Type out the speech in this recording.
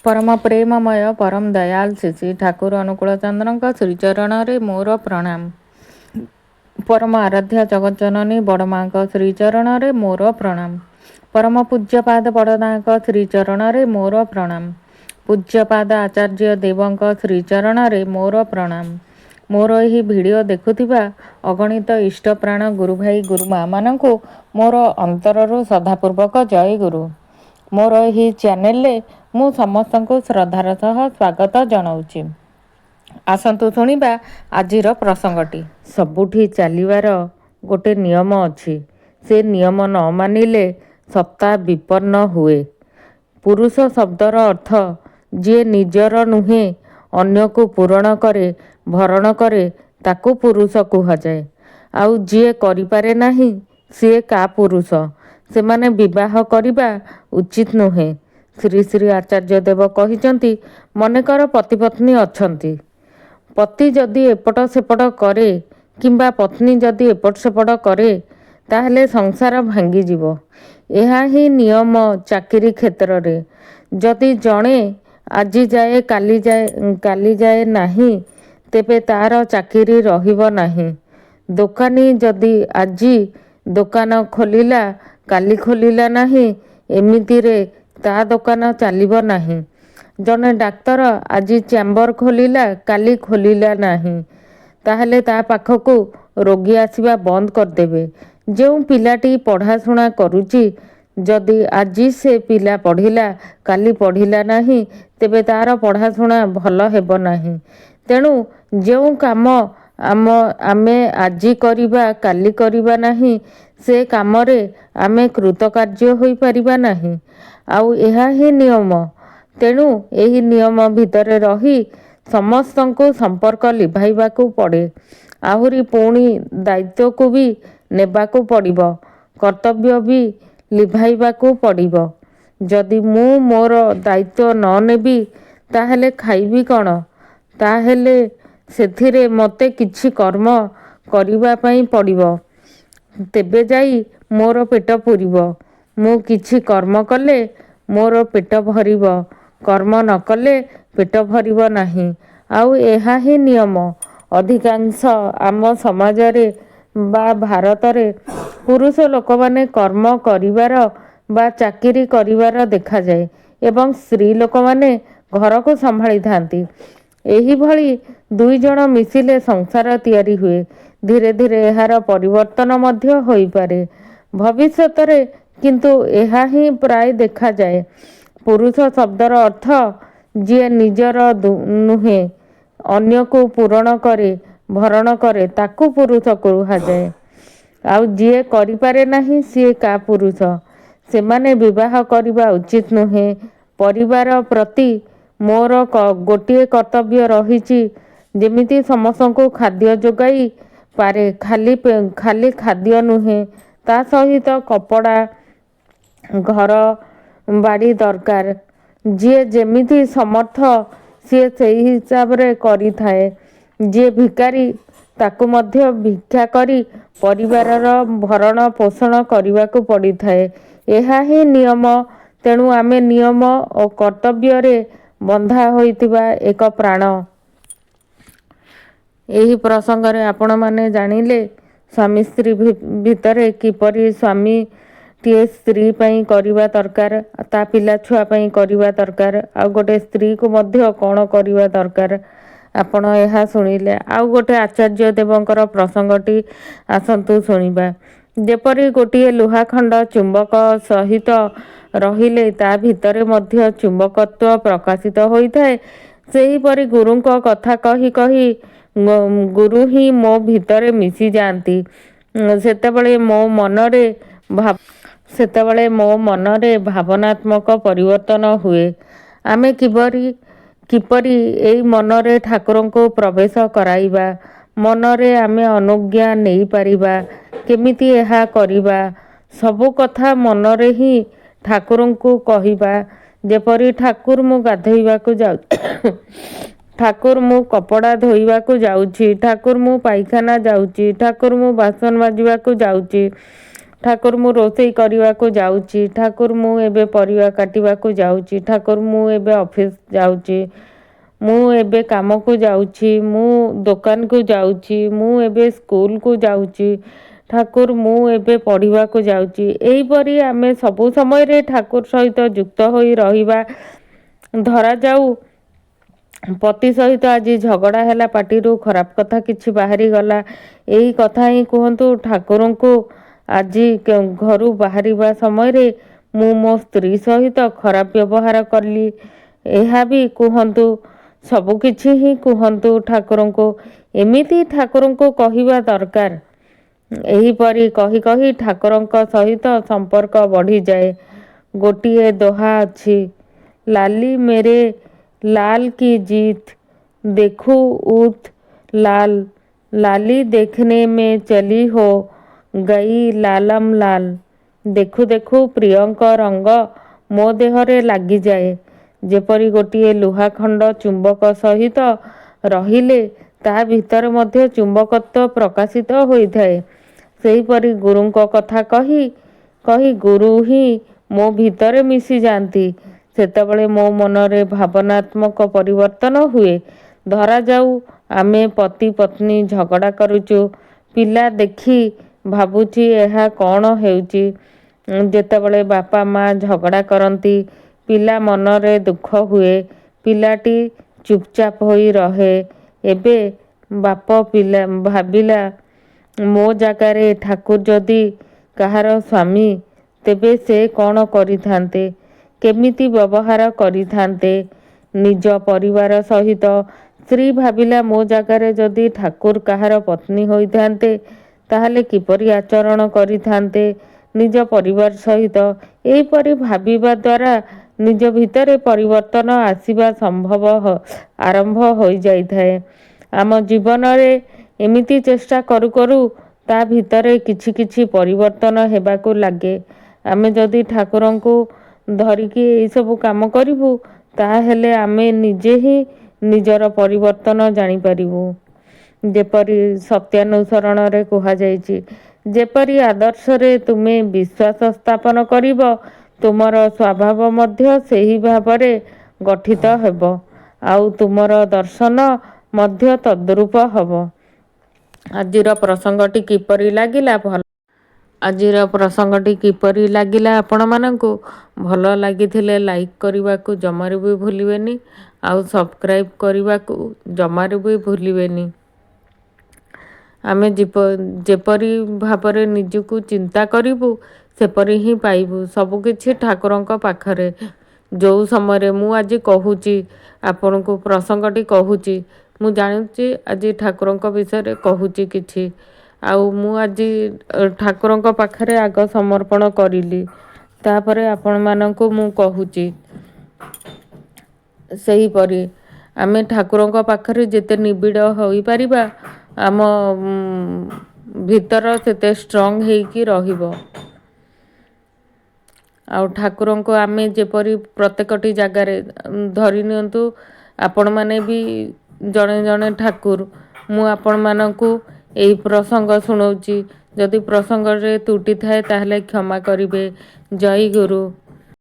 परम प्रेममय परम दयाल श्री ठाकुर अनुकूल चंद्र श्रीचरण मोर प्रणाम। परम आराध्या जगज्जननी बड़मा श्रीचरण मोर प्रणाम। परम पूज्यपाद बड़ना श्रीचरण मोर प्रणाम। पूज्यपाद आचार्य देवं श्रीचरण मोर प्रणाम। मोर यही वीडियो देखुथिबा अगणित इष्टप्राण गुरु भाई गुरुमा मानकु मोर अंतररू श्रद्धापूर्वक जय गुरु। मोर यही चैनल मु समस्त को श्रद्धार सह स्वागत जनाऊँगी। आसतु शुणिबा आजिर प्रसंगटी। सबुठी चलिबार गोटे नियम अछि, से नियम न मानिले सप्ताह विपन्न हुए। पुरुष शब्दर अर्थ जे निजर नुहे अन्य को पूरण करे भरण करे ताकू पुरुष कुहाଯାଏ। आउ जे करिपारे नाही सिए का पुरुष, सेमाने विवाह करिबा उचित नुहे। श्री श्री आचार्य देव कहिचंती, मनेकर पति पत्नी अछंती, पति जदि एपट सेपट करे किंबा पत्नी जदि एपट सेपट करे ताहले संसार भांगी जीवो। एहा ही नियम चाकिरी क्षेत्र रे। जदि जणे आजि जाए काली जाए नाही तेबे तार चाकिरी रहिबो नाही। दोकानी जदि आजि दोकान खोलिला काली खोलिला नाही, एमिति रे ता दोकान चलिबो नाही। जने डाक्तर आजि चैम्बर खोलिला काली खोलिला नाही, ताहले ता पाखकू रोगी आसिबा बंद करदेबे। जो पिलाटी पढ़ाशुना करुची जदि आजि से पिला पढ़िला काली पढ़िला नाही तेबे तार पढ़ाशुना भल हेबो नाही। तेणु जो काम आमे आजि करिबा काली करिबा नाही, से कामरे आमे कृतकार्य होई परिबा नाही। आउ एहा ही नियम। तेणु एही नियम भितरे रही समस्तंको संपर्क लिभाइबाकू पड़े। आहुरी पुणी दायित्व को भी नेबाकू पड़िबो, कर्तव्य भी लिभाइबाकू पड़िबो। जदि मु मोर दायित्व न नेबी ताहेले खाइबी कौन? ताहेले सेथिरे मते किछि कर्म करिबा पई पड़िबो, तेबे जाई मोर पेट पुरिबो। मु किछि कर्म कले मोर पेट भरिबो, कर्म न कले पेट भरिबो नाही। आउ एहा ही नियम। अधिकांश आम समाजरे बा भारतरे पुरुष लोक माने कर्म करिवार बा चाकिरी करिवार देखा जाए एवं स्त्री लोक माने घर को संभाली थांती। एही भली दुई जण मिसिले संसार तैयारी हुए। धीरे धीरे एहार परिवर्तन मध्य होई पारे भविष्यत रे, किंतु एहा ही प्राय देखा जाए। पुरुष शब्दर अर्थ जे निजर नुहे अन्य को पूरण करे भरण करे ताकू पुरुष कुहाଯାଏ। आउ जे करिपारे नाही सिए का पुरुष, सेमाने विवाह करिबा उचित नुहे। परिवार प्रति मोर गोटिए कर्तव्य रहिछि, जेमिति समस्तंको खाद्य जोगाई पारे। खाली खाद्य नुहे, ता सहित कपड़ा घर बाड़ी दरकार। जे जेमिति समर्थ सिए सेही हिसाब रे करी थाए। जे भिकारी ताकू मध्य भिक्षा करी परिवारर भरण पोषण करिबाकू पड़ी थाए। एहा ही नियम। तेणु आमे नियम और कर्तव्य रे बंधा होइतिबा एक प्राण। एही प्रसंग रे आपण माने जानिले स्वामी स्त्री भितरे किपरि स्वामी टीए स्त्री पई करिबा दरकार, ता पिला छुआ पई करिबा दरकार, आ गोटे स्त्री को मध्य कौन करिबा दरकार आपण एहा सुनिले। आउ गोटे आचार्य देवंकर प्रसंगटी आसंतु सुनिबा। जेपरि गोटिए लुहाखंड चुंबक सहित रहिले ता भितरे मध्य चुंबकत्व प्रकाशित होइथाए, सेहीपरि गुरुंक कथा कही कही गुरु ही मो भितरे मिसी जाती। सेतेबळे मो मनरे भावनात्मक परिवर्तन हुए। आमे किपरि एई मनरे ठाकुरं को प्रवेश कराइबा, मनरे आमे अनुज्ञा नहीं पारिबा, केमिति एहा करिबा, सबु कथा मनरे ही ठाकुरं को कहिबा। जेपरि ठाकुर मु गाधोइबाकू जाउ ठाकुर मु कपड़ा धोइबाकू जाउची, ठाकुर मु पाइखाना जाउची, ठाकुर मु बासन माजिबाकू जाउची, ଠାକୁର ମୁଁ ରୋଷେଇ କରିବାକୁ ଯାଉଛି, ଠାକୁର ମୁଁ ଏବେ ପରିବା କାଟିବାକୁ ଯାଉଛି, ଠାକୁର ମୁଁ ଏବେ ଅଫିସ୍ ଯାଉଛି, ମୁଁ ଏବେ କାମକୁ ଯାଉଛି, ମୁଁ ଦୋକାନକୁ ଯାଉଛି, ମୁଁ ଏବେ ସ୍କୁଲକୁ ଯାଉଛି, ଠାକୁର ମୁଁ ଏବେ ପଢ଼ିବାକୁ ଯାଉଛି। ଏହିପରି ଆମେ ସବୁ ସମୟରେ ଠାକୁର ସହିତ ଯୁକ୍ତ ହୋଇ ରହିବା। ଧରାଯାଉ ପତି ସହିତ ଆଜି ଝଗଡ଼ା ହେଲା, ପାଟିରୁ ଖରାପ କଥା କିଛି ବାହାରିଗଲା, ଏହି କଥା ହିଁ କୁହନ୍ତୁ ଠାକୁରଙ୍କୁ। ଆଜି ଘରୁ ବାହାରିବା ସମୟରେ ମୁଁ ମୋ ସ୍ତ୍ରୀ ସହିତ ଖରାପ ବ୍ୟବହାର କଲି, ଏହା ବି କୁହନ୍ତୁ। ସବୁ କିଛି ହିଁ କୁହନ୍ତୁ ଠାକୁରଙ୍କୁ। ଏମିତି ଠାକୁରଙ୍କୁ କହିବା ଦରକାର। ଏହିପରି କହି କହି ଠାକୁରଙ୍କ ସହିତ ସମ୍ପର୍କ ବଢ଼ିଯାଏ। ଗୋଟିଏ ଦୋହା ଅଛି, ଲାଲି ମେରେ ଲାଲ କି ଜିତ୍, ଦେଖୁ ଉତ୍ ଲାଲ, ଲାଲି ଦେଖନେ ମେ ଚଲି ହୋ ଗଇ ଲାଲମ ଲାଲ। ଦେଖୁ ଦେଖୁ ପ୍ରିୟଙ୍କ ରଙ୍ଗ ମୋ ଦେହରେ ଲାଗିଯାଏ। ଯେପରି ଗୋଟିଏ ଲୁହାଖଣ୍ଡ ଚୁମ୍ବକ ସହିତ ରହିଲେ ତା ଭିତରେ ମଧ୍ୟ ଚୁମ୍ବକତ୍ୱ ପ୍ରକାଶିତ ହୋଇଥାଏ। ସେହିପରି ଗୁରୁଙ୍କ କଥା କହି କହି ଗୁରୁ ହିଁ ମୋ ଭିତରେ ମିଶିଯାଆନ୍ତି। ସେତେବେଳେ ମୋ ମନରେ ଭାବନାତ୍ମକ ପରିବର୍ତ୍ତନ ହୁଏ। ଧରାଯାଉ ଆମେ ପତି ପତ୍ନୀ ଝଗଡ଼ା କରୁଛୁ, ପିଲା ଦେଖି ଭାବୁଛି ଏହା କ'ଣ ହେଉଛି। ଯେତେବେଳେ ବାପା ମା ଝଗଡ଼ା କରନ୍ତି, ପିଲା ମନରେ ଦୁଃଖ ହୁଏ, ପିଲାଟି ଚୁପଚାପ ହୋଇ ରହେ। ଏବେ ବାପ ପିଲା ଭାବିଲା, ମୋ ଜାଗାରେ ଠାକୁର ଯଦି କାହାର ସ୍ୱାମୀ, ତେବେ ସେ କ'ଣ କରିଥାନ୍ତେ, କେମିତି ବ୍ୟବହାର କରିଥାନ୍ତେ ନିଜ ପରିବାର ସହିତ। ସ୍ତ୍ରୀ ଭାବିଲା, ମୋ ଜାଗାରେ ଯଦି ଠାକୁର କାହାର ପତ୍ନୀ ହୋଇଥାନ୍ତେ, ତାହେଲେ କିପରି ଆଚରଣ କରିଥାନ୍ତେ ନିଜ ପରିବାର ସହିତ। ଏହିପରି ଭାବିବା ଦ୍ୱାରା ନିଜ ଭିତରେ ପରିବର୍ତ୍ତନ ଆସିବା ଆରମ୍ଭ ହୋଇଯାଇଥାଏ। ଆମ ଜୀବନରେ ଏମିତି ଚେଷ୍ଟା କରୁ କରୁ ତା ଭିତରେ କିଛି କିଛି ପରିବର୍ତ୍ତନ ହେବାକୁ ଲାଗେ। ଆମେ ଯଦି ଠାକୁରଙ୍କୁ ଧରିକି ଏଇସବୁ କାମ କରିବୁ, ତାହେଲେ ଆମେ ନିଜେ ହିଁ ନିଜର ପରିବର୍ତ୍ତନ ଜାଣିପାରିବୁ। ଯେପରି ସତ୍ୟାନୁସରଣରେ କୁହାଯାଇଛି, ଯେପରି ଆଦର୍ଶରେ ତୁମେ ବିଶ୍ୱାସ ସ୍ଥାପନ କରିବ, ତୁମର ସ୍ୱଭାବ ମଧ୍ୟ ସେହି ଭାବରେ ଗଠିତ ହେବ, ଆଉ ତୁମର ଦର୍ଶନ ମଧ୍ୟ ତଦ୍ରୂପ ହେବ। ଆଜିର ପ୍ରସଙ୍ଗଟି କିପରି ଲାଗିଲା? ଆଜିର ପ୍ରସଙ୍ଗଟି କିପରି ଲାଗିଲା ଆପଣମାନଙ୍କୁ? ଭଲ ଲାଗିଥିଲେ ଲାଇକ୍ କରିବାକୁ ଜମାରୁ ବି ଭୁଲିବେନି, ଆଉ ସବସ୍କ୍ରାଇବ୍ କରିବାକୁ ଜମାରୁ ବି ଭୁଲିବେନି। ଆମେ ଯେପରି ଭାବରେ ନିଜକୁ ଚିନ୍ତା କରିବୁ, ସେପରି ହିଁ ପାଇବୁ ସବୁକିଛି ଠାକୁରଙ୍କ ପାଖରେ। ଯେଉଁ ସମୟରେ ମୁଁ ଆଜି କହୁଛି, ଆପଣଙ୍କୁ ପ୍ରସଙ୍ଗଟି କହୁଛି, ମୁଁ ଜାଣୁଛି ଆଜି ଠାକୁରଙ୍କ ବିଷୟରେ କହୁଛି କିଛି, ଆଉ ମୁଁ ଆଜି ଠାକୁରଙ୍କ ପାଖରେ ଆଗ ସମର୍ପଣ କରିଲି, ତାପରେ ଆପଣମାନଙ୍କୁ ମୁଁ କହୁଛି। ସେହିପରି ଆମେ ଠାକୁରଙ୍କ ପାଖରେ ଯେତେ ନିବିଡ଼ ହୋଇପାରିବା, ଆମ ଭିତର ସେତେ ଷ୍ଟ୍ରଙ୍ଗ ହେଇକି ରହିବ। ଆଉ ଠାକୁରଙ୍କୁ ଆମେ ଯେପରି ପ୍ରତ୍ୟେକଟି ଜାଗାରେ ଧରି ନିଅନ୍ତୁ, ଆପଣମାନେ ବି ଜଣେ ଜଣେ ଠାକୁର। ମୁଁ ଆପଣମାନଙ୍କୁ ଏହି ପ୍ରସଙ୍ଗ ଶୁଣାଉଛି, ଯଦି ପ୍ରସଙ୍ଗରେ ତ୍ରୁଟି ଥାଏ ତାହେଲେ କ୍ଷମା କରିବେ। ଜୟ ଗୁରୁ।